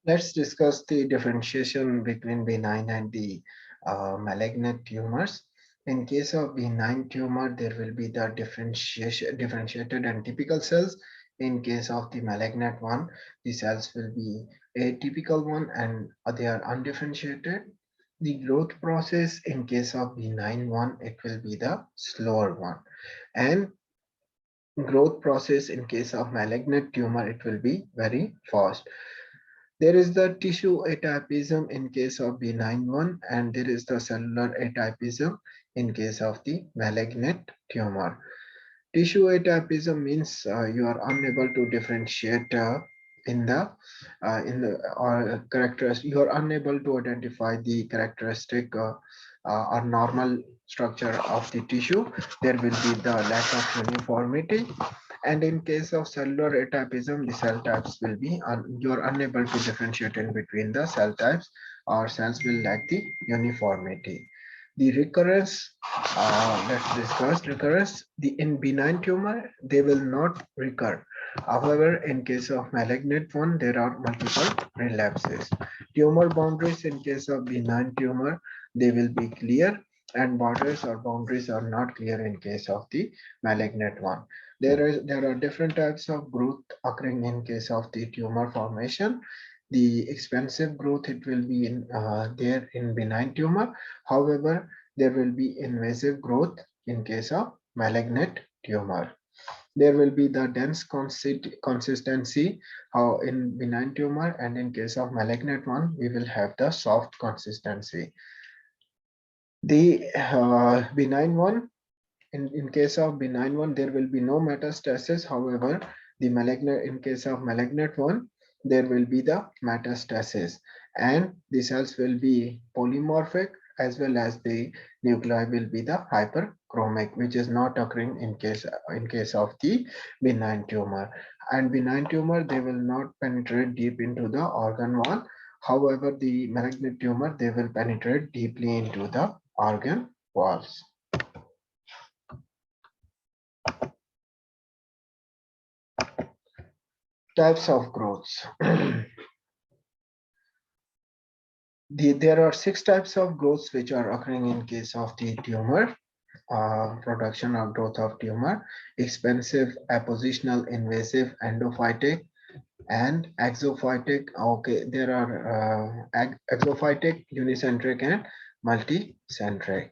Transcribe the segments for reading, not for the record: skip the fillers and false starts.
Let's discuss the differentiation between benign and the malignant tumors. In case of benign tumor, there will be the differentiated and typical cells. In case of the malignant one, the cells will be atypical one and they are undifferentiated. The growth process in case of benign one, it will be the slower one. And growth process in case of malignant tumor, it will be very fast. There is the tissue atypism in case of benign one, and there is the cellular atypism in case of the malignant tumor. Tissue atypism means you are unable to differentiate in the characters. You are unable to identify the characteristic or normal structure of the tissue. There will be the lack of uniformity. And in case of cellular atypism, the cell types will be, you are unable to differentiate in between the cell types, or cells will lack the uniformity. The recurrence, let's discuss recurrence. In benign tumor, they will not recur. However, in case of malignant one, there are multiple relapses. Tumor boundaries in case of benign tumor, they will be clear, and borders or boundaries are not clear in case of the malignant one. There are different types of growth occurring in case of the tumor formation. The expansive growth, it will be in there in benign tumor. However, there will be invasive growth in case of malignant tumor. There will be the dense consistency in benign tumor, and in case of malignant one, we will have the soft consistency. The benign one, in case of benign one, there will be no metastasis. However, the malignant, in case of malignant one, there will be the metastasis, and the cells will be polymorphic, as well as the nuclei will be the hyperchromic, which is not occurring in case of the benign tumor. And benign tumor, they will not penetrate deep into the organ wall. However, the malignant tumor, they will penetrate deeply into the organ walls. Types of growths. There are 6 types of growths which are occurring in case of the tumor. Production or growth of tumor: expansive, appositional, invasive, endophytic, and exophytic. Okay, there are exophytic, unicentric, and multicentric.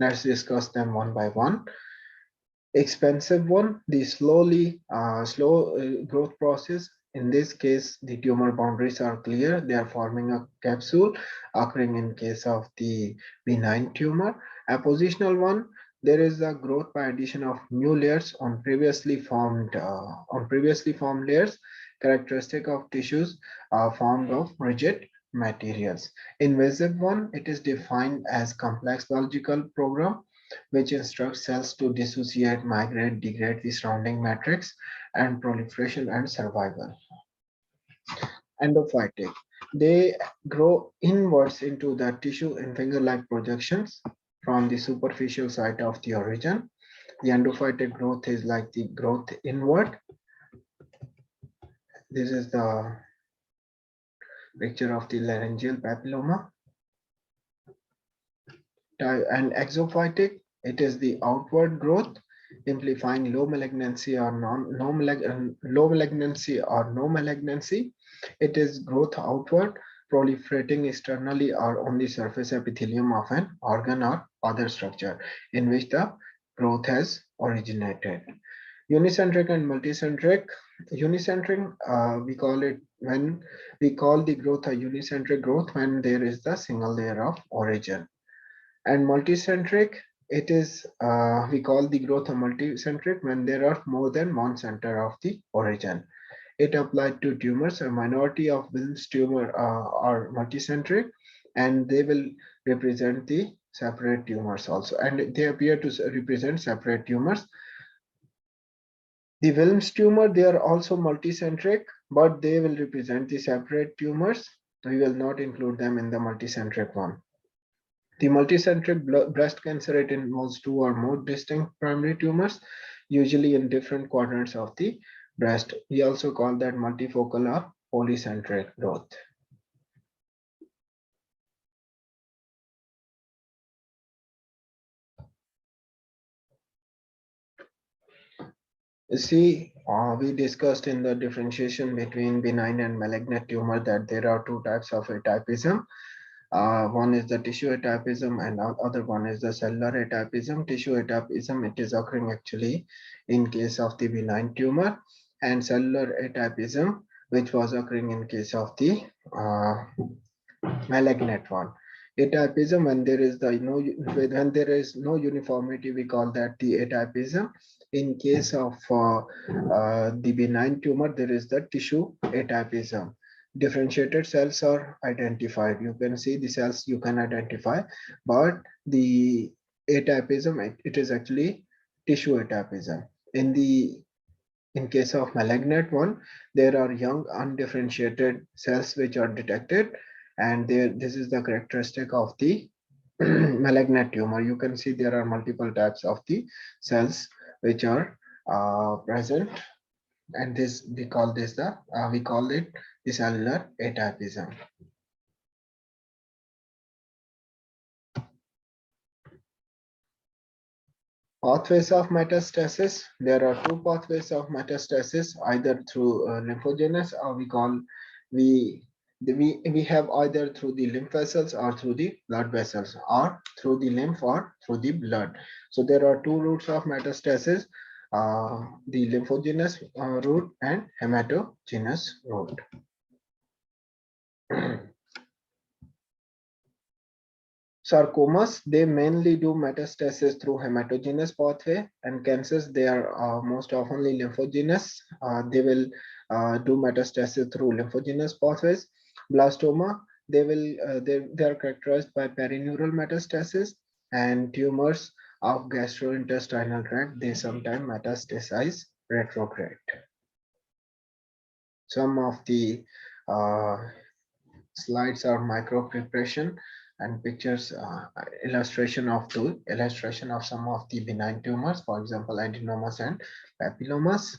Let's discuss them one by one. Expansive one, the slow growth process. In this case, the tumor boundaries are clear. They are forming a capsule, occurring in case of the benign tumor. Appositional one, there is a growth by addition of new layers on previously formed layers, characteristic of tissues formed of rigid materials. Invasive one, it is defined as complex biological program which instructs cells to dissociate, migrate, degrade the surrounding matrix, and proliferation and survival. Endophytic, they grow inwards into the tissue in finger-like projections from the superficial site of the origin. The endophytic growth is like the growth inward. This is the picture of the laryngeal papilloma. And exophytic, it is the outward growth, implying low malignancy or no malignancy. It is growth outward, proliferating externally or on the surface epithelium of an organ or other structure in which the growth has originated. Unicentric and multicentric. Unicentric, we call the growth a unicentric growth when there is the single layer of origin. And multicentric, it is we call the growth a multicentric when there are more than one center of the origin. It applied to tumors. A minority of Wilms tumor are multicentric, and they will represent the separate tumors also, and they appear to represent separate tumors. The Wilms tumor, they are also multicentric, but they will represent the separate tumors. We will not include them in the multicentric one. The multicentric breast cancer, it involves 2 or more distinct primary tumors, usually in different quadrants of the breast. We also call that multifocal or polycentric growth. See, we discussed in the differentiation between benign and malignant tumor that there are two types of atypism. One is the tissue atypism and other one is the cellular atypism. Tissue atypism, it is occurring actually in case of the benign tumor, and cellular atypism, which was occurring in case of the malignant one. Atypism, when there is no uniformity, we call that the atypism. In case of the benign tumor, there is the tissue atypism. Differentiated cells are identified. You can see the cells you can identify, but the atypism, it is actually tissue atypism. In case of malignant one, there are young undifferentiated cells which are detected, and this is the characteristic of the malignant tumor. You can see there are multiple types of the cells which are present, and this we call it the cellular atypism. Pathways of metastasis. There are two pathways of metastasis, either through lymphogenous, or we have either through the lymph vessels or through the blood vessels, or through the lymph or through the blood. So there are two routes of metastasis, the lymphogenous route and hematogenous route. Sarcomas, they mainly do metastasis through hematogenous pathway, and cancers, they are most oftenly lymphogenous. They will do metastasis through lymphogenous pathways. Blastoma, they are characterized by perineural metastasis, and tumors of gastrointestinal tract, they sometimes metastasize retrograde. Some of the slides are micro preparation and pictures, illustration of some of the benign tumors, for example adenomas and papillomas.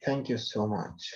Thank you so much.